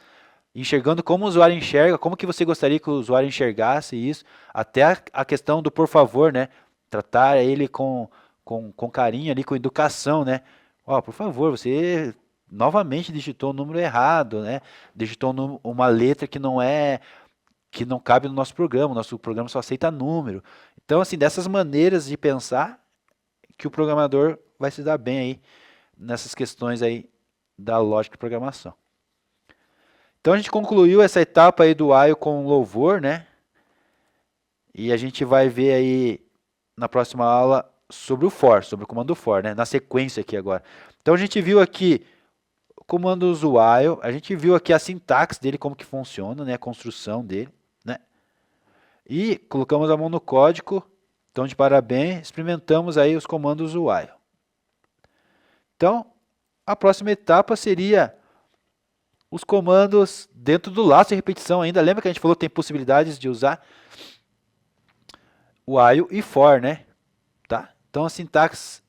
enxergando como o usuário enxerga, como que você gostaria que o usuário enxergasse isso, até a questão do por favor, né? Tratar ele com carinho ali, com educação, né? Ó, por favor, você novamente digitou o número errado, né? Digitou uma letra que não cabe no nosso programa só aceita número. Então, assim, dessas maneiras de pensar que o programador vai se dar bem aí nessas questões aí da lógica de programação. Então a gente concluiu essa etapa aí do while com louvor, né? E a gente vai ver aí na próxima aula sobre o for, sobre o comando for, né? Na sequência aqui agora. Então a gente viu aqui o comando while, a gente viu aqui a sintaxe dele, como que funciona, né? A construção dele, né? E colocamos a mão no código. Então, de parabéns, experimentamos aí os comandos while. Então, a próxima etapa seria os comandos dentro do laço de repetição ainda. Lembra que a gente falou que tem possibilidades de usar while e for, né? Tá? Então, a sintaxe,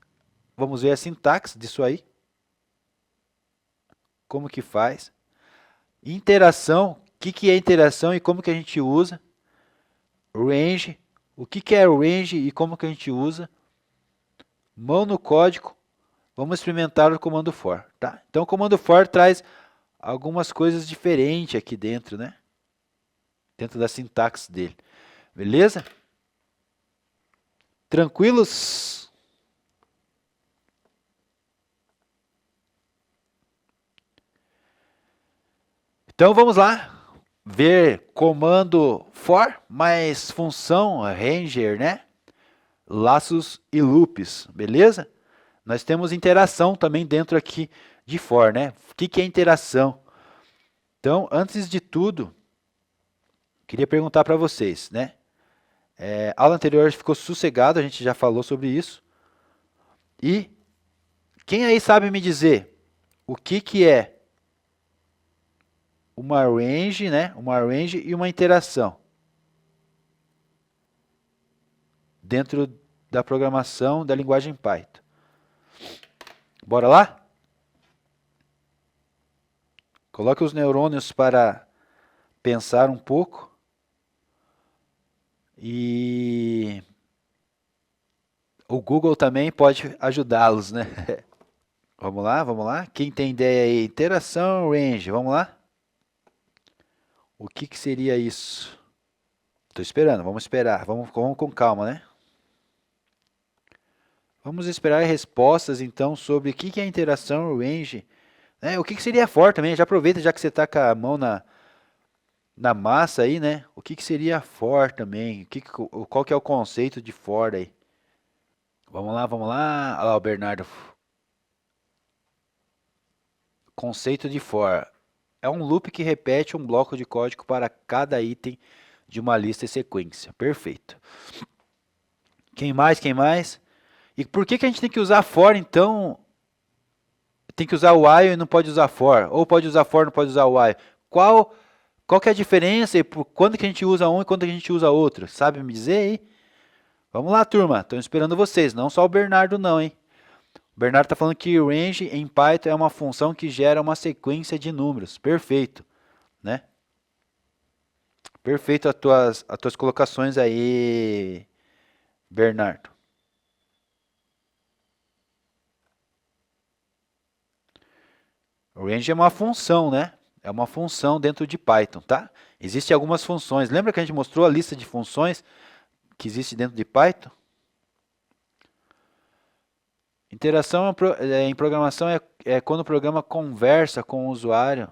vamos ver a sintaxe disso aí. Como que faz. Interação, o que é interação e como que a gente usa. Range, o que é range e como que a gente usa. Mão no código. Vamos experimentar o comando for, tá? Então, o comando for traz algumas coisas diferentes aqui dentro, né? Dentro da sintaxe dele. Beleza? Tranquilos? Então, vamos lá. Ver comando for mais função ranger, né? Laços e loops, beleza? Nós temos interação também dentro aqui de for, né? O que é interação? Então, antes de tudo, queria perguntar para vocês, né? Aula anterior ficou sossegado, a gente já falou sobre isso. E quem aí sabe me dizer o que é uma range, né? Uma range e uma interação dentro da programação da linguagem Python. Bora lá? Coloque os neurônios para pensar um pouco. E o Google também pode ajudá-los, né? Vamos lá, vamos lá. Quem tem ideia aí? Interação, range, vamos lá? O que seria isso? Estou esperando, vamos esperar. Vamos com calma, né? Vamos esperar respostas, então, sobre o que é interação, range. Né? O que seria for também? Já aproveita, já que você está com a mão na massa aí, né? O que seria for também? Qual que é o conceito de for aí? Vamos lá, vamos lá. Olha lá o Bernardo. Conceito de for. É um loop que repete um bloco de código para cada item de uma lista e sequência. Perfeito. Quem mais? Quem mais? E por que a gente tem que usar for, então? Tem que usar o while e não pode usar for. Ou pode usar for e não pode usar o while. Qual que é a diferença e por quando que a gente usa um e quando que a gente usa outro? Sabe me dizer aí? Vamos lá, turma. Estou esperando vocês. Não só o Bernardo não, hein? O Bernardo está falando que range em Python é uma função que gera uma sequência de números. Perfeito, né? Perfeito as tuas colocações aí, Bernardo. O range é uma função, né? É uma função dentro de Python, tá? Existem algumas funções. Lembra que a gente mostrou a lista de funções que existe dentro de Python? Interação em programação é quando o programa conversa com o usuário,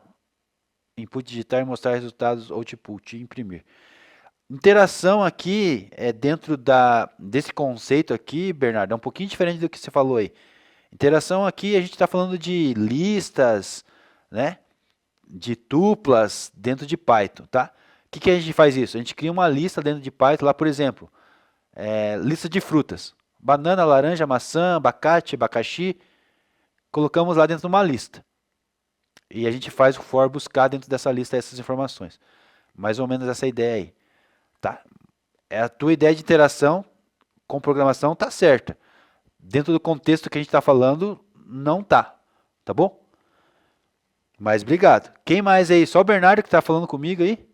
input digitar, mostrar resultados, output e imprimir. Interação aqui é dentro desse conceito aqui, Bernardo, é um pouquinho diferente do que você falou aí. Interação aqui a gente está falando de listas, né? De tuplas dentro de Python, tá? O que a gente faz isso? A gente cria uma lista dentro de Python, lá por exemplo, lista de frutas. Banana, laranja, maçã, abacate, abacaxi. Colocamos lá dentro de uma lista. E a gente faz o for buscar dentro dessa lista essas informações. Mais ou menos essa ideia aí. Tá? A tua ideia de interação com programação tá certa. Dentro do contexto que a gente está falando, não tá. Tá bom? Mas obrigado. Quem mais aí? Só o Bernardo que está falando comigo aí?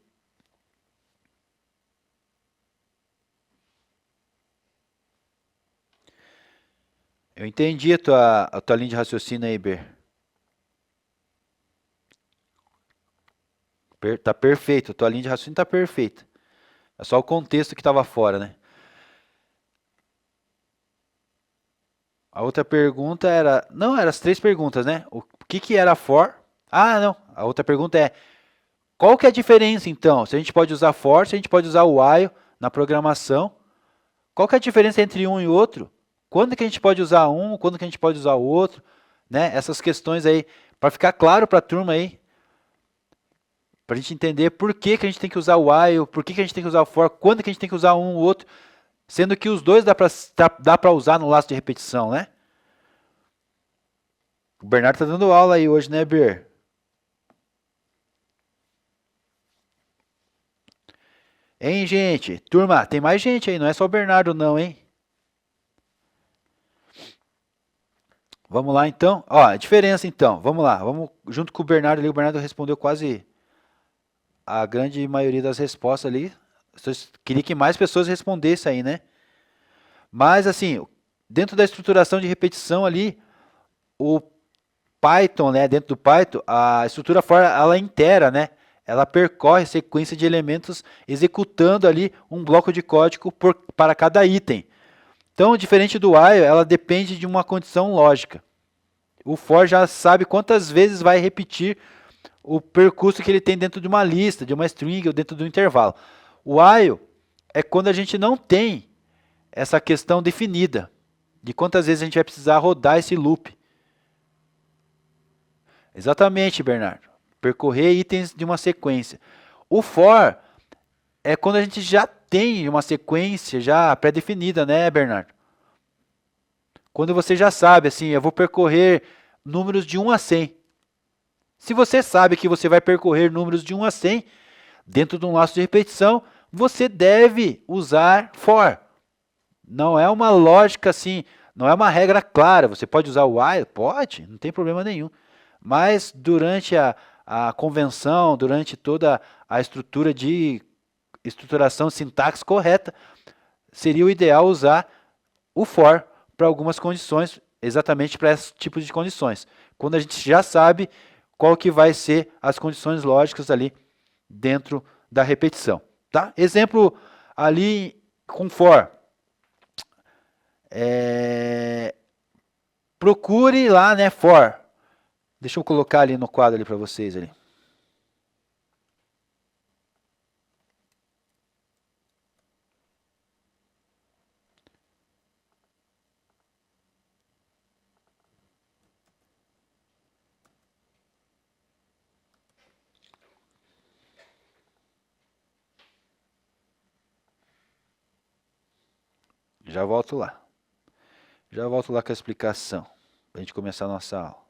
Eu entendi a tua linha de raciocínio aí, Ber. Tá perfeito. A tua linha de raciocínio tá perfeita. É só o contexto que estava fora, né? A outra pergunta era... Não, eram as três perguntas, né? O que era for? Ah, não. A outra pergunta é... Qual que é a diferença, então? Se a gente pode usar for, se a gente pode usar o while na programação. Qual que é a diferença entre um e outro? Quando que a gente pode usar um? Quando que a gente pode usar o outro? Né? Essas questões aí, para ficar claro para a turma aí, para a gente entender por que a gente tem que usar o while, por que a gente tem que usar o for, quando que a gente tem que usar um ou outro, sendo que os dois dá para usar no laço de repetição, né? O Bernardo tá dando aula aí hoje, né, Ber? Hein, gente? Turma, tem mais gente aí, não é só o Bernardo não, hein? Vamos lá então. Ó, a diferença então. Vamos lá. Vamos junto com o Bernardo ali. O Bernardo respondeu quase a grande maioria das respostas ali. Só queria que mais pessoas respondessem aí, né? Mas assim, dentro da estruturação de repetição ali, o Python, né, dentro do Python, a estrutura for ela é inteira, né? Ela percorre sequência de elementos executando ali um bloco de código para cada item. Então, diferente do while, ela depende de uma condição lógica. O for já sabe quantas vezes vai repetir o percurso que ele tem dentro de uma lista, de uma string ou dentro do intervalo. O while é quando a gente não tem essa questão definida de quantas vezes a gente vai precisar rodar esse loop. Exatamente, Bernardo. Percorrer itens de uma sequência. O for é quando a gente já tem uma sequência já pré-definida, né, Bernardo? Quando você já sabe, assim, eu vou percorrer números de 1 a 100. Se você sabe que você vai percorrer números de 1 a 100 dentro de um laço de repetição, você deve usar for. Não é uma lógica assim, não é uma regra clara. Você pode usar o while? Pode, não tem problema nenhum. Mas durante a convenção, durante toda a estrutura de estruturação sintaxe correta, seria o ideal usar o for para algumas condições, exatamente para esse tipo de condições. Quando a gente já sabe qual que vai ser as condições lógicas ali dentro da repetição. Tá? Exemplo ali com for. Procure lá, né, for. Deixa eu colocar ali no quadro ali para vocês ali. Já volto lá. Já volto lá com a explicação, para a gente começar a nossa aula.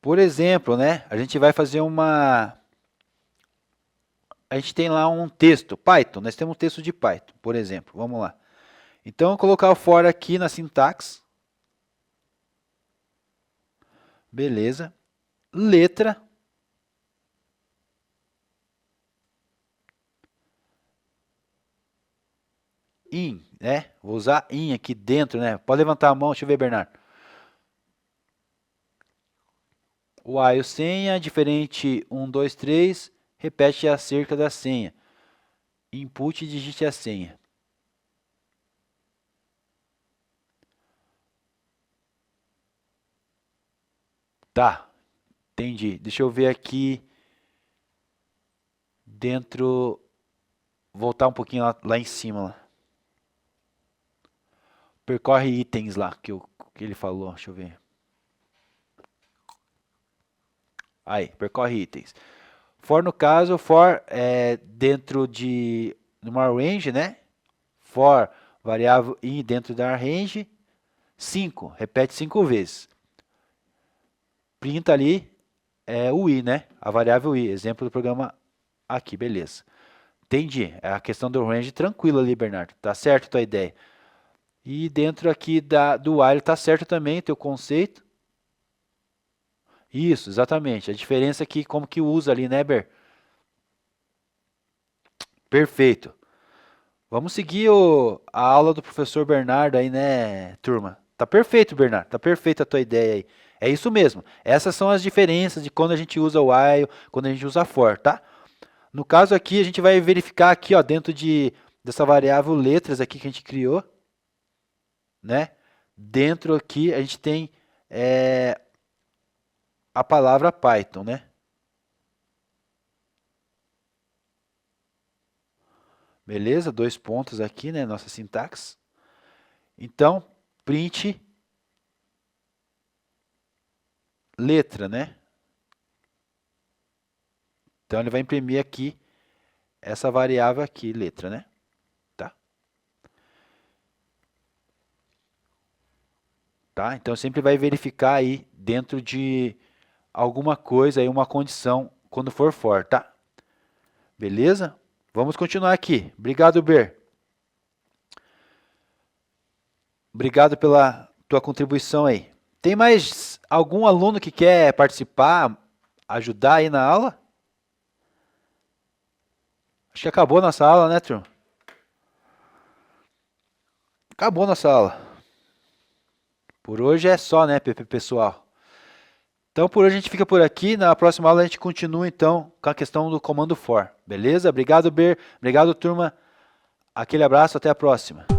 Por exemplo, né, a gente vai fazer uma... A gente tem lá um texto, Python, nós temos um texto de Python, por exemplo, vamos lá. Então, eu vou colocar o for aqui na sintaxe. Beleza. Letra. In, né? Vou usar in aqui dentro, né? Pode levantar a mão, deixa eu ver, Bernardo. While senha, diferente 1, 2, 3, repete acerca da senha. Input e digite a senha. Tá, entendi. Deixa eu ver aqui dentro, voltar um pouquinho lá em cima. Lá. Percorre itens lá que ele falou, deixa eu ver. Aí, percorre itens. For no caso, for é dentro de uma range, né? For variável in dentro da range, 5, repete 5 vezes. Printa ali o i, né? A variável i, exemplo do programa aqui, beleza. Entendi, é a questão do range tranquilo ali, Bernardo. Tá certo a tua ideia. E dentro aqui do while tá certo também teu conceito. Isso, exatamente. A diferença aqui, como que usa ali, né, Ber? Perfeito. Vamos seguir a aula do professor Bernardo aí, né, turma? Tá perfeito, Bernardo. Tá perfeita a tua ideia aí. É isso mesmo. Essas são as diferenças de quando a gente usa o while, quando a gente usa for, tá? No caso aqui, a gente vai verificar aqui, ó, dentro dessa variável letras aqui que a gente criou, né? Dentro aqui a gente tem a palavra Python, né? Beleza? 2 pontos aqui, né? Nossa sintaxe. Então, print letra, né? Então ele vai imprimir aqui essa variável aqui, letra, né? Tá? Tá? Então sempre vai verificar aí dentro de alguma coisa aí, uma condição quando for, tá? Beleza? Vamos continuar aqui. Obrigado, Ber. Obrigado pela tua contribuição aí. Tem mais algum aluno que quer participar, ajudar aí na aula? Acho que acabou nossa aula, né, turma? Acabou nossa aula. Por hoje é só, né, pessoal? Então, por hoje a gente fica por aqui. Na próxima aula a gente continua, então, com a questão do comando for. Beleza? Obrigado, Ber. Obrigado, turma. Aquele abraço. Até a próxima.